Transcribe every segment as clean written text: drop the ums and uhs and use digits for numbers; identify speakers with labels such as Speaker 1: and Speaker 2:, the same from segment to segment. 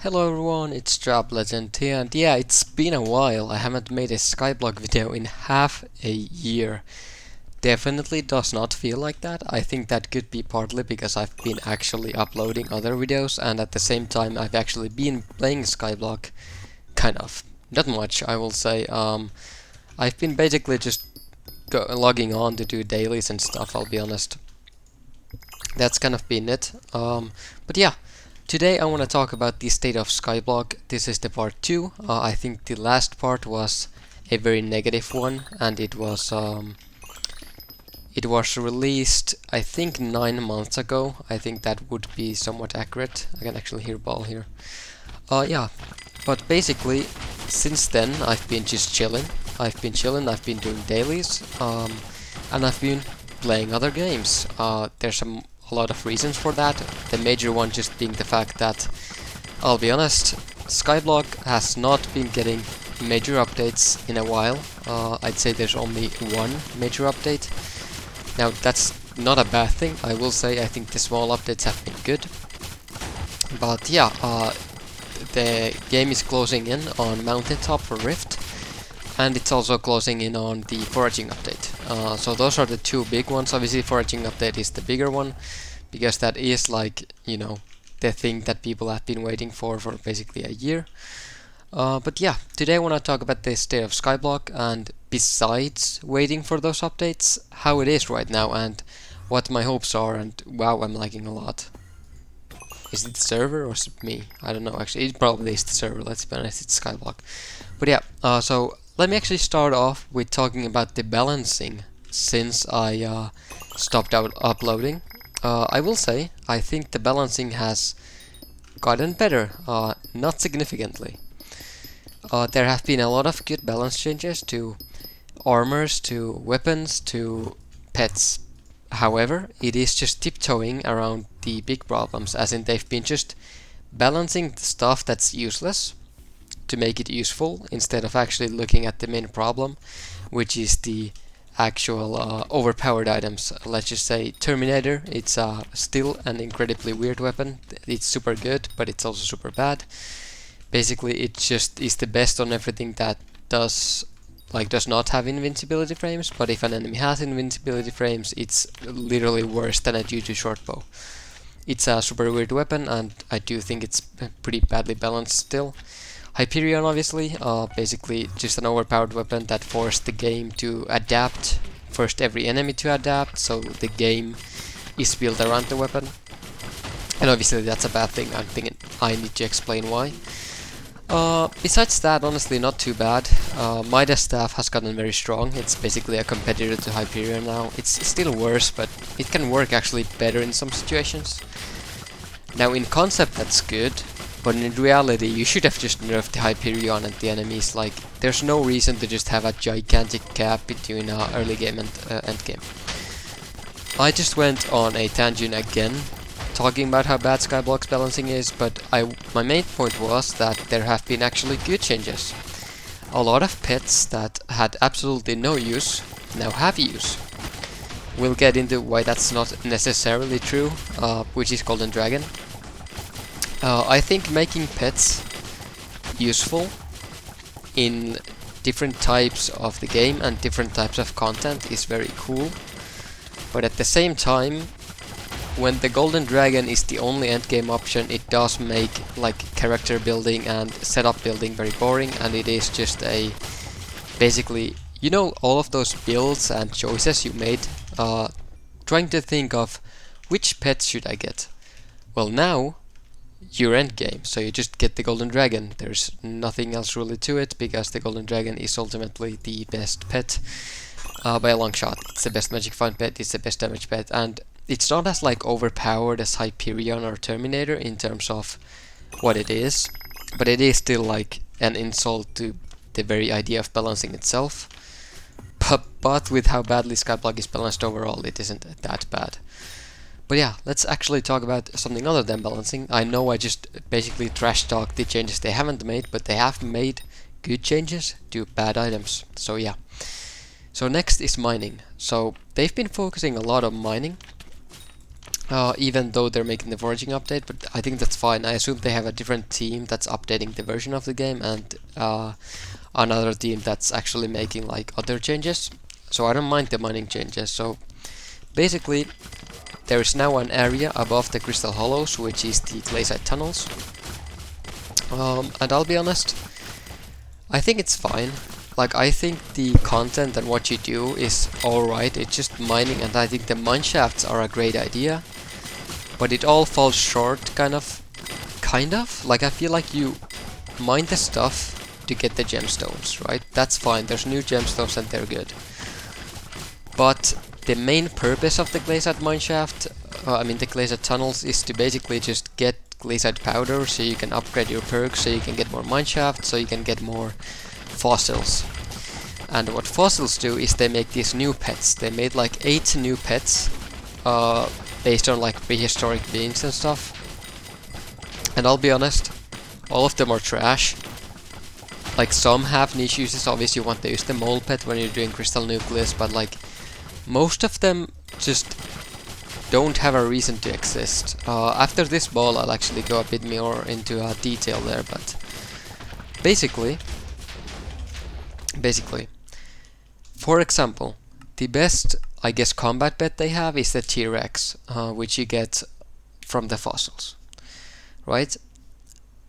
Speaker 1: Hello everyone, it's YapLegend here, and yeah, it's been a while. I haven't made a Skyblock video in half a year. Definitely does not feel like that. I think that could be partly because I've been actually uploading other videos, and at the same time I've actually been playing Skyblock. Kind of. Not much, I will say. I've been basically just logging on to do dailies and stuff, I'll be honest. That's kind of been it. But yeah. Today I want to talk about the state of Skyblock. This is the part 2. I think the last part was a very negative one, and it was released I think 9 months ago. I think that would be somewhat accurate. I can actually hear ball here. Yeah, but basically since then I've been just chilling. I've been doing dailies, and I've been playing other games. There's a lot of reasons for that. The major one just being the fact that, I'll be honest, Skyblock has not been getting major updates in a while. I'd say there's only one major update. Now that's not a bad thing, I will say. I think the small updates have been good. But yeah, the game is closing in on Mountaintop for Rift, and it's also closing in on the foraging update. So those are the two big ones. Obviously foraging update is the bigger one, because that is like, you know, the thing that people have been waiting for basically a year. But yeah, today I want to talk about the state of Skyblock, and besides waiting for those updates, how it is right now and what my hopes are, and wow, I'm lagging a lot. Is it the server or is it me? I don't know actually, it probably is the server, let's be honest, it's Skyblock. But yeah, so let me actually start off with talking about the balancing since I stopped uploading. I will say, I think the balancing has gotten better, not significantly. There have been a lot of good balance changes to armors, to weapons, to pets. However, it is just tiptoeing around the big problems, as in they've been just balancing the stuff that's useless to make it useful, instead of actually looking at the main problem, which is the actual overpowered items. Let's just say Terminator, it's still an incredibly weird weapon. It's super good, but it's also super bad. Basically it just is the best on everything that does not have invincibility frames, but if an enemy has invincibility frames, it's literally worse than a due-to short bow. It's a super weird weapon, and I do think it's pretty badly balanced still. Hyperion, obviously, basically just an overpowered weapon that forced the game to adapt, forced every enemy to adapt, so the game is built around the weapon. And obviously that's a bad thing, I'm thinking I need to explain why. Besides that, honestly not too bad. Midas staff has gotten very strong. It's basically a competitor to Hyperion now. It's still worse, but it can work actually better in some situations. Now in concept that's good, but in reality you should have just nerfed the Hyperion and the enemies. Like, there's no reason to just have a gigantic gap between early game and end game. I just went on a tangent again, talking about how bad Skyblock's balancing is, but my main point was that there have been actually good changes. A lot of pets that had absolutely no use now have use. We'll get into why that's not necessarily true, which is Golden Dragon. I think making pets useful in different types of the game and different types of content is very cool, but at the same time, when the Golden Dragon is the only endgame option, it does make like character building and setup building very boring, and it is just a basically, you know, all of those builds and choices you made, trying to think of which pets should I get. Well, now you're endgame, so you just get the Golden Dragon. There's nothing else really to it, because the Golden Dragon is ultimately the best pet by a long shot. It's the best magic find pet, it's the best damage pet, and it's not as like overpowered as Hyperion or Terminator in terms of what it is, but it is still like an insult to the very idea of balancing itself. But with how badly Skyblock is balanced overall, it isn't that bad. But yeah, let's actually talk about something other than balancing. I know I just basically trash talk the changes they haven't made, but they have made good changes to bad items. So yeah. So next is mining. So they've been focusing a lot on mining. even though they're making the foraging update, but I think that's fine. I assume they have a different team that's updating the version of the game, and another team that's actually making like other changes. So I don't mind the mining changes. So basically, there is now an area above the Crystal Hollows, which is the Glayside Tunnels. And I'll be honest, I think it's fine. Like, I think the content and what you do is alright, it's just mining, and I think the mine shafts are a great idea. But it all falls short, kind of. Like, I feel like you mine the stuff to get the gemstones, right? That's fine, there's new gemstones and they're good. But the main purpose of the Glayside mineshaft, the Glayside tunnels, is to basically just get Glayside powder so you can upgrade your perks, so you can get more mineshaft, so you can get more fossils. And what fossils do is they make these new pets. They made like 8 new pets based on like prehistoric beings and stuff. And I'll be honest, all of them are trash. Like, some have niche uses. Obviously you want to use the mole pet when you're doing crystal nucleus, but like most of them just don't have a reason to exist. After this ball I'll actually go a bit more into detail there, but basically, for example, the best, I guess, combat pet they have is the T-Rex, which you get from the fossils, right?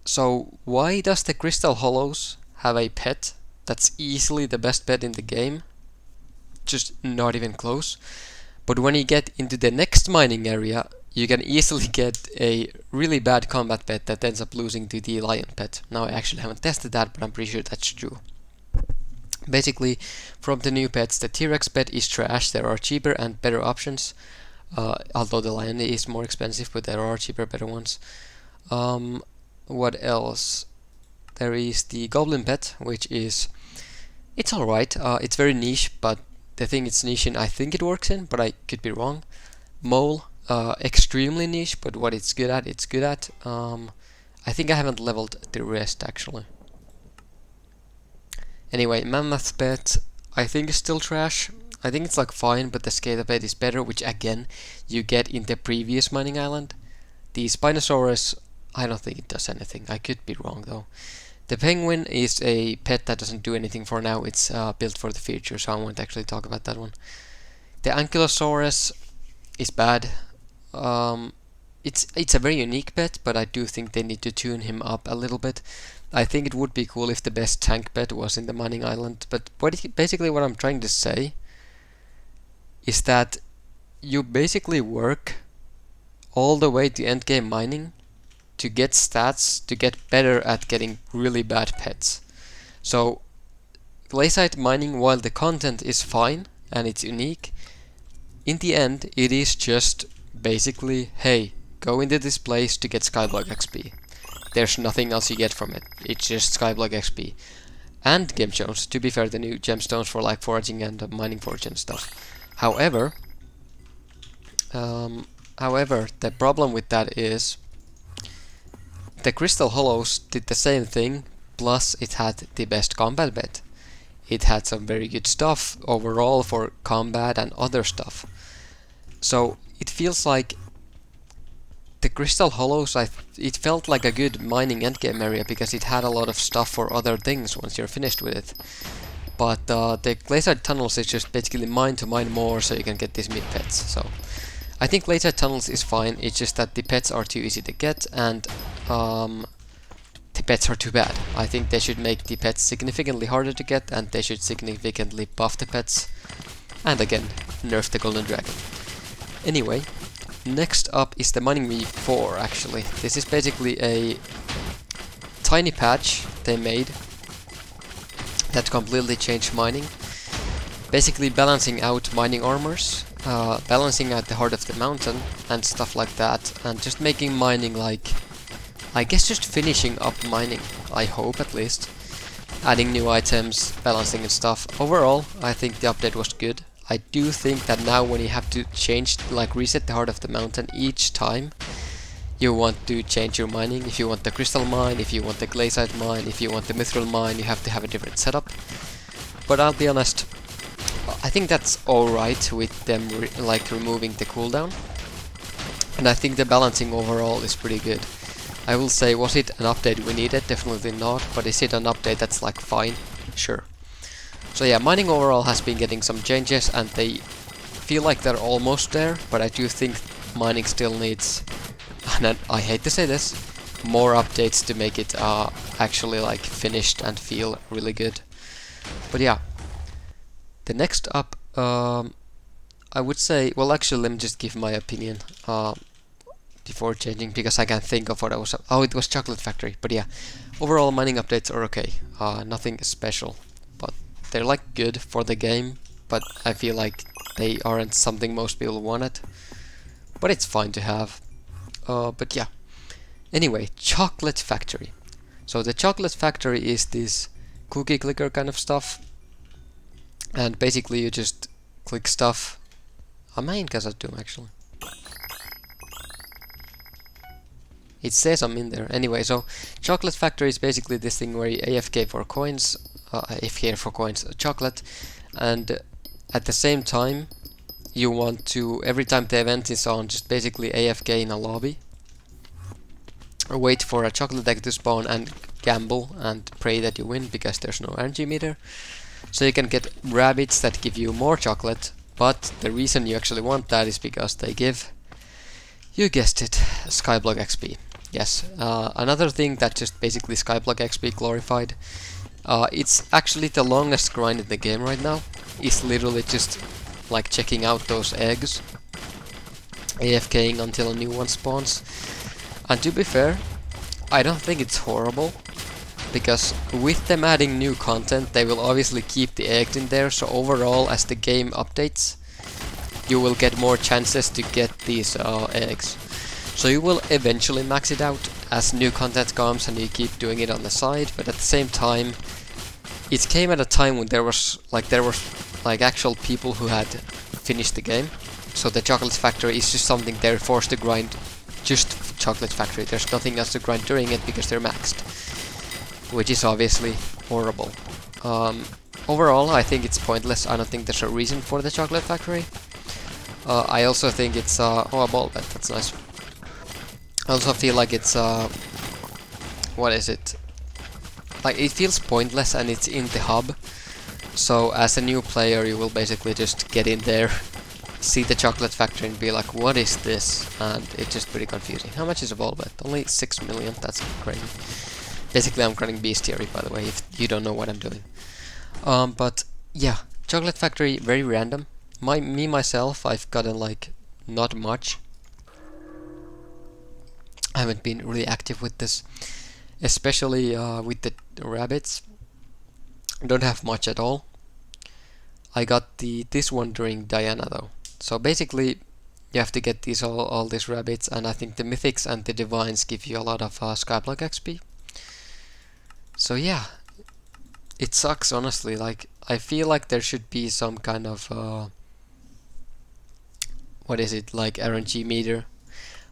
Speaker 1: So why does the Crystal Hollows have a pet that's easily the best pet in the game? Just not even close. But when you get into the next mining area, you can easily get a really bad combat pet that ends up losing to the lion pet. Now, I actually haven't tested that, but I'm pretty sure that's true. Basically, from the new pets, the T-Rex pet is trash. There are cheaper and better options, although the lion is more expensive, but there are cheaper, better ones. What else? There is the goblin pet, which is, it's alright. It's very niche, but the thing it's niche in, I think it works in, but I could be wrong. Mole, extremely niche, but what it's good at, it's good at. I think I haven't leveled the rest actually. Anyway, mammoth pet, I think is still trash. I think it's like fine, but the Skater pet is better, which again you get in the previous mining island. The Spinosaurus, I don't think it does anything. I could be wrong though. The penguin is a pet that doesn't do anything for now. It's built for the future, so I won't actually talk about that one. The Ankylosaurus is bad. It's a very unique pet, but I do think they need to tune him up a little bit. I think it would be cool if the best tank pet was in the mining island, but basically what I'm trying to say is that you basically work all the way to endgame mining to get stats, to get better at getting really bad pets. So Glayside mining, while the content is fine and it's unique, in the end it is just basically, hey, go into this place to get Skyblock XP. There's nothing else you get from it. It's just Skyblock XP. And gemstones, to be fair, the new gemstones for like foraging and mining forge and stuff. However, the problem with that is the Crystal Hollows did the same thing, plus it had the best combat pet. It had some very good stuff overall for combat and other stuff. So it feels like the Crystal Hollows, it felt like a good mining endgame area because it had a lot of stuff for other things once you're finished with it. But the Glayside Tunnels is just basically mine to mine more so you can get these mid pets. So I think Glayside Tunnels is fine, it's just that the pets are too easy to get and the pets are too bad. I think they should make the pets significantly harder to get and they should significantly buff the pets. And again, nerf the Golden Dragon. Anyway, next up is the Mining Me 4 actually. This is basically a tiny patch they made that completely changed mining. Basically balancing out mining armors, balancing out the heart of the mountain and stuff like that, and just making mining like, I guess just finishing up mining, I hope at least. Adding new items, balancing and stuff. Overall, I think the update was good. I do think that now when you have to change, like reset the heart of the mountain each time you want to change your mining, if you want the crystal mine, if you want the glaysite mine, if you want the mithril mine, you have to have a different setup. But I'll be honest, I think that's alright with them removing the cooldown. and I think the balancing overall is pretty good. I will say, was it an update we needed? Definitely not, but is it an update that's like fine? Sure. So yeah, mining overall has been getting some changes, and they feel like they're almost there, but I do think mining still needs, and I hate to say this, more updates to make it actually like finished and feel really good. But yeah, the next up, I would say, well actually let me just give my opinion before changing, because I can't think of what I was, oh it was Chocolate Factory, but yeah, overall mining updates are okay, nothing special, but they're like good for the game, but I feel like they aren't something most people wanted, but it's fine to have. But yeah, anyway, Chocolate Factory. So the Chocolate Factory is this cookie clicker kind of stuff, and basically you just click stuff. Am I in Kazatum actually? It says I'm in there. Anyway, so Chocolate Factory is basically this thing where you AFK for coins, AFK for coins, chocolate, and at the same time you want to, every time the event is on, just basically AFK in a lobby, or wait for a chocolate egg to spawn and gamble and pray that you win, because there's no energy meter. So you can get rabbits that give you more chocolate, but the reason you actually want that is because they give, you guessed it, Skyblock XP. Yes, another thing that just basically Skyblock XP glorified. It's actually the longest grind in the game right now. It's literally just like checking out those eggs, AFKing until a new one spawns. And to be fair, I don't think it's horrible, because with them adding new content, they will obviously keep the eggs in there, so overall as the game updates, you will get more chances to get these eggs. So you will eventually max it out as new content comes and you keep doing it on the side, but at the same time, it came at a time when there was like actual people who had finished the game. So the Chocolate Factory is just something they're forced to grind, just Chocolate Factory. There's nothing else to grind during it because they're maxed, which is obviously horrible. Overall, I think it's pointless. I don't think there's a reason for the Chocolate Factory. I also think it's oh, a ball bet, that's nice. I also feel like it's what is it? Like it feels pointless and it's in the hub. So as a new player, you will basically just get in there, see the Chocolate Factory and be like, what is this? And it's just pretty confusing. How much is a ball bet? Only 6 million, that's crazy. Basically I'm running bestiary, by the way, if you don't know what I'm doing. But yeah, Chocolate Factory, very random. Myself, I've gotten like not much. I haven't been really active with this, especially with the rabbits. Don't have much at all. I got this one during Diana though. So basically, you have to get these all these rabbits, and I think the mythics and the divines give you a lot of Skyblock XP. So yeah, it sucks honestly. Like I feel like there should be some kind of what is it, like RNG meter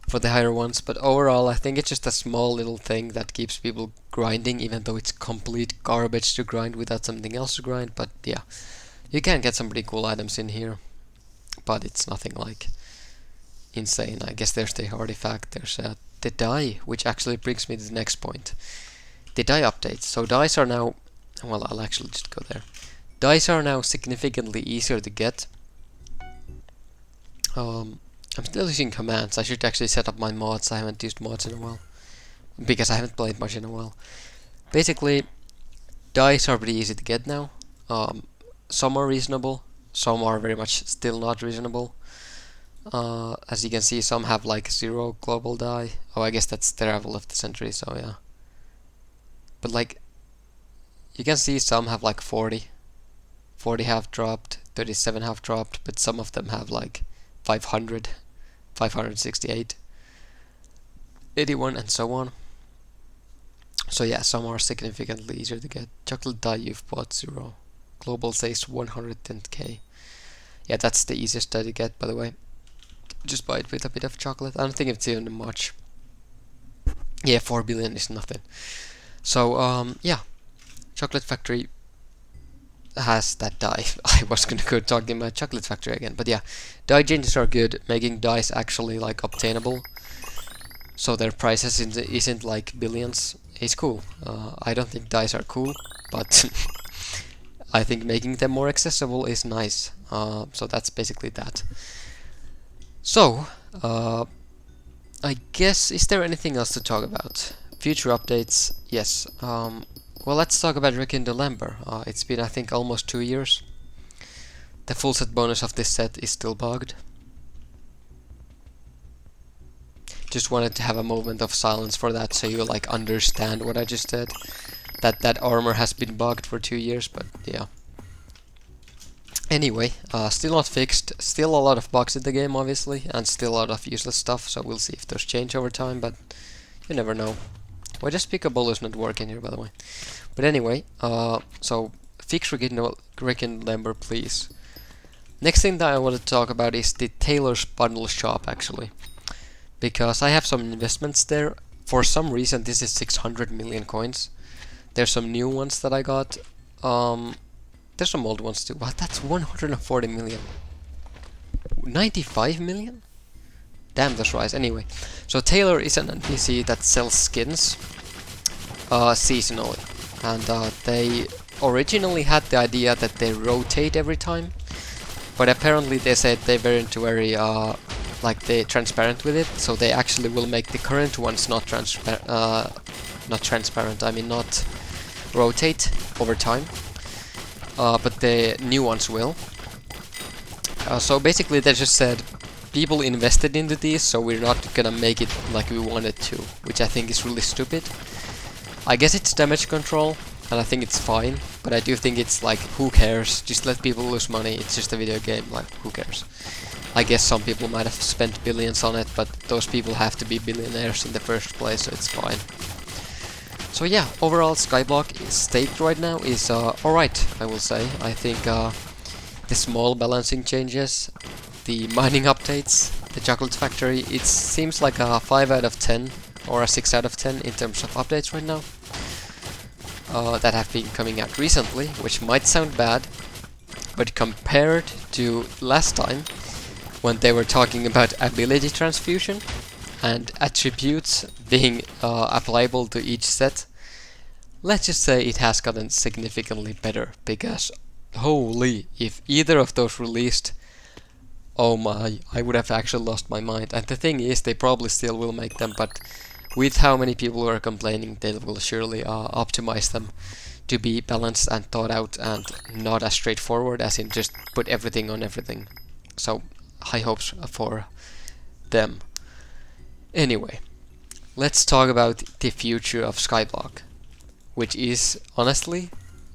Speaker 1: for the higher ones, but overall I think it's just a small little thing that keeps people grinding, even though it's complete garbage to grind without something else to grind. But yeah, you can get some pretty cool items in here, but it's nothing like insane. I guess there's the artifact, there's the dye, which actually brings me to the next point. The dye updates. So dyes are now, well, I'll actually just go there. Dyes are now significantly easier to get. I'm still using commands. I should actually set up my mods. I haven't used mods in a while, because I haven't played much in a while. Basically, dyes are pretty easy to get now. Some are reasonable, some are very much still not reasonable. As you can see, some have like 0 global dye. Oh, I guess that's the Travel of the Century, so yeah. But like, you can see some have like 40. 40 have dropped, 37 have dropped, but some of them have like 500, 568, 81 and so on. So yeah, some are significantly easier to get. Chocolate dye you've bought 0. Global says 110k. Yeah, that's the easiest dye to get, by the way. Just buy it with a bit of chocolate. I don't think it's even much. Yeah, 4 billion is nothing. So yeah, Chocolate Factory, has that dye. I was gonna go talking about Chocolate Factory again, but yeah, dye changes are good, making dyes actually like obtainable, so their prices isn't like billions. It's cool. I don't think dyes are cool, but I think making them more accessible is nice. So that's basically that. So, I guess, is there anything else to talk about? Future updates, yes. Well, let's talk about Rekindled Ember. It's been, I think, almost 2 years. The full set bonus of this set is still bugged. Just wanted to have a moment of silence for that, so you like understand what I just said. That armor has been bugged for 2 years, but yeah. Anyway, still not fixed. Still a lot of bugs in the game, obviously, and still a lot of useless stuff. So we'll see if those change over time, but you never know. Why does Pickable is not working here, by the way? But anyway, so fix Rekindled Ember, please. Next thing that I want to talk about is the Tailor's Bundle Shop, actually. Because I have some investments there. For some reason, this is 600 million coins. There's some new ones that I got. There's some old ones too. Wow, that's 140 million. 95 million? Damn, that's right. Anyway, so Tailor is an NPC that sells skins seasonally. And they originally had the idea that they rotate every time. But apparently they said they weren't very like they transparent with it. So they actually will make the current ones not transparent. I mean not rotate over time. But the new ones will. So basically they just said people invested into these, so we're not gonna make it like we wanted to, which I think is really stupid. I guess it's damage control, and I think it's fine, but I do think it's like, who cares? Just let people lose money, it's just a video game, like, who cares? I guess some people might have spent billions on it, but those people have to be billionaires in the first place, so it's fine. So yeah, overall Skyblock state right now is alright, I will say. I think the small balancing changes, the mining updates, the Chocolate Factory, it seems like a 5 out of 10 or a 6 out of 10 in terms of updates right now. That have been coming out recently, which might sound bad, but compared to last time, when they were talking about ability transfusion and attributes being applicable to each set, let's just say it has gotten significantly better, because holy, if either of those released, oh my, I would have actually lost my mind. And the thing is, they probably still will make them, but with how many people are complaining, they will surely optimize them to be balanced and thought out and not as straightforward as in just put everything on everything. So high hopes for them. Anyway, let's talk about the future of Skyblock, which is honestly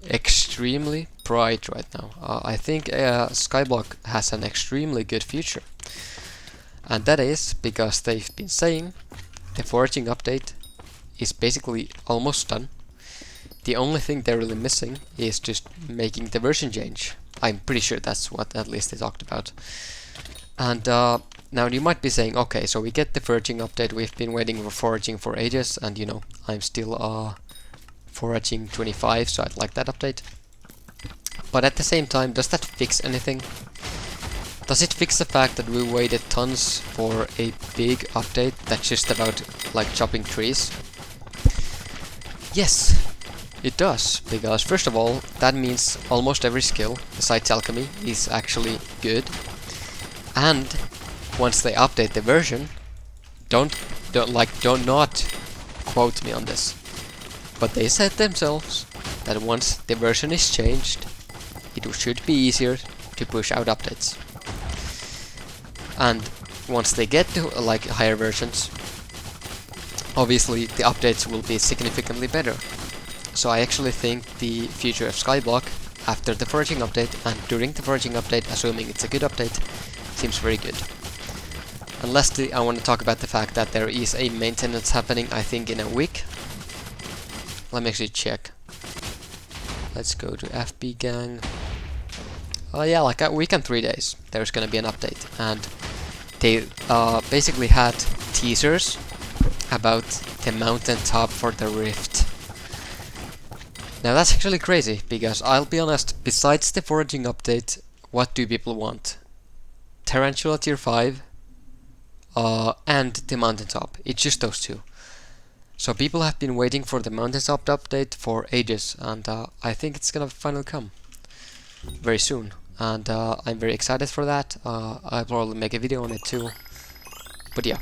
Speaker 1: extremely bright right now. I think Skyblock has an extremely good future, and that is because they've been saying the foraging update is basically almost done. The only thing they're really missing is just making the version change. I'm pretty sure that's what at least they talked about. And now you might be saying, okay, so we get the foraging update, we've been waiting for foraging for ages, and you know, I'm still foraging 25, so I'd like that update. But at the same time, does that fix anything? Does it fix the fact that we waited tons for a big update that's just about like chopping trees? Yes, it does, because first of all, that means almost every skill besides alchemy is actually good. And once they update the version, don't not quote me on this, but they said themselves that once the version is changed, it should be easier to push out updates. And once they get to like higher versions, obviously the updates will be significantly better. So I actually think the future of Skyblock after the foraging update and during the foraging update, assuming it's a good update, seems very good. And lastly, I want to talk about the fact that there is a maintenance happening, I think, in a week. Let me actually check. Let's go to FB Gang. Oh yeah, like a week and 3 days there's gonna be an update, and they basically had teasers about the mountain top for the Rift. Now that's actually crazy, because I'll be honest, besides the foraging update, what do people want? Tarantula tier 5 and the mountaintop. It's just those two. So people have been waiting for the mountaintop update for ages, and I think it's gonna finally come very soon. And I'm very excited for that. I'll probably make a video on it too. But yeah,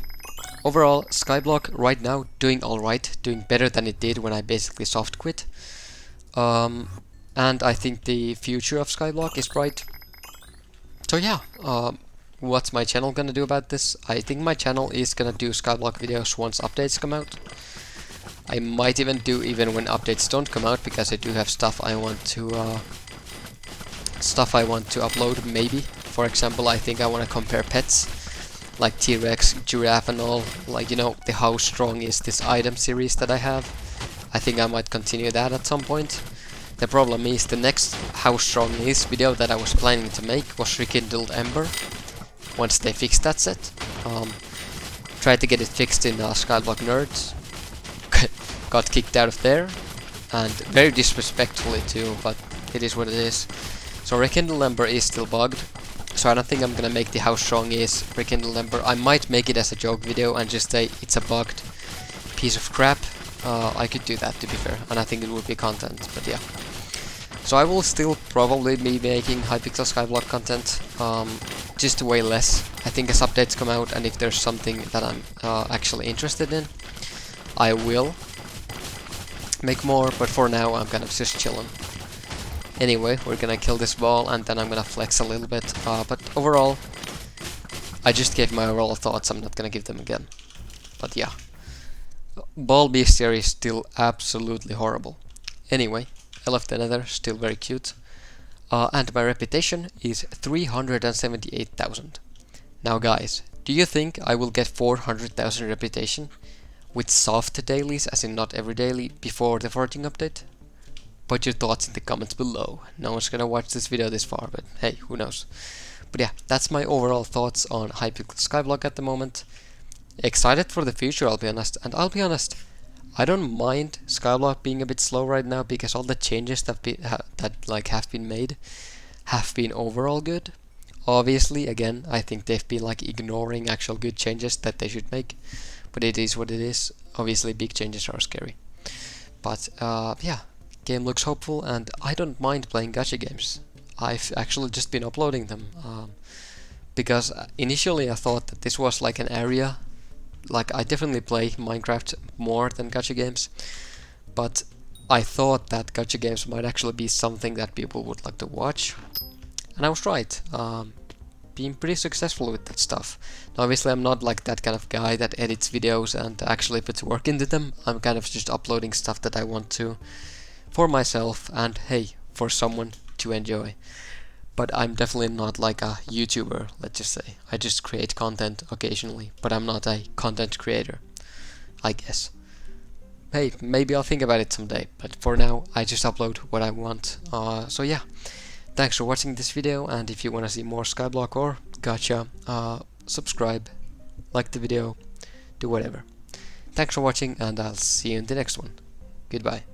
Speaker 1: overall, Skyblock right now doing alright, doing better than it did when I basically soft quit. And I think the future of Skyblock is bright. So yeah, what's my channel gonna do about this? I think my channel is gonna do Skyblock videos once updates come out. I might even do even when updates don't come out, because I do have stuff I want to upload. Maybe, for example, I think I want to compare pets like T-Rex, giraffe, and all. Like, you know, the how strong is this item series that I have. I think I might continue that at some point. The problem is the next how strong is video that I was planning to make was Rekindled Ember. Once they fixed that set, tried to get it fixed in Skyblock Nerds. Got kicked out of there, and very disrespectfully too, but it is what it is. So Rekindled Ember is still bugged, so I don't think I'm gonna make the how strong is Rekindled Ember. I might make it as a joke video and just say it's a bugged piece of crap. I could do that, to be fair, and I think it would be content, but yeah. So I will still probably be making Hypixel Skyblock content, just way less. I think as updates come out, and if there's something that I'm actually interested in, I will make more, but for now I'm kind of just chilling. Anyway, we're gonna kill this ball, and then I'm gonna flex a little bit, but overall, I just gave my overall thoughts, I'm not gonna give them again. But yeah, ball bestiary is still absolutely horrible. Anyway, I left the nether, still very cute. And my reputation is 378,000. Now guys, do you think I will get 400,000 reputation with soft dailies, as in not every daily, before the foraging update? Put your thoughts in the comments below. No one's gonna watch this video this far, but hey, who knows. But yeah, that's my overall thoughts on Hypixel Skyblock at the moment. Excited for the future, I'll be honest. And I'll be honest, I don't mind Skyblock being a bit slow right now, because all the changes that have been made have been overall good. Obviously, again, I think they've been like ignoring actual good changes that they should make, but it is what it is. Obviously, big changes are scary. But yeah, game looks hopeful, and I don't mind playing gacha games. I've actually just been uploading them, because initially I thought that this was like an area. Like, I definitely play Minecraft more than gacha games, but I thought that gacha games might actually be something that people would like to watch, and I was right. Being pretty successful with that stuff. Now, obviously, I'm not like that kind of guy that edits videos and actually puts work into them. I'm kind of just uploading stuff that I want to for myself, and hey, for someone to enjoy. But I'm definitely not like a YouTuber, let's just say. I just create content occasionally, but I'm not a content creator, I guess. Hey, maybe I'll think about it someday, but for now, I just upload what I want. So yeah, thanks for watching this video, and if you want to see more Skyblock or gacha, subscribe, like the video, do whatever. Thanks for watching, and I'll see you in the next one. Goodbye.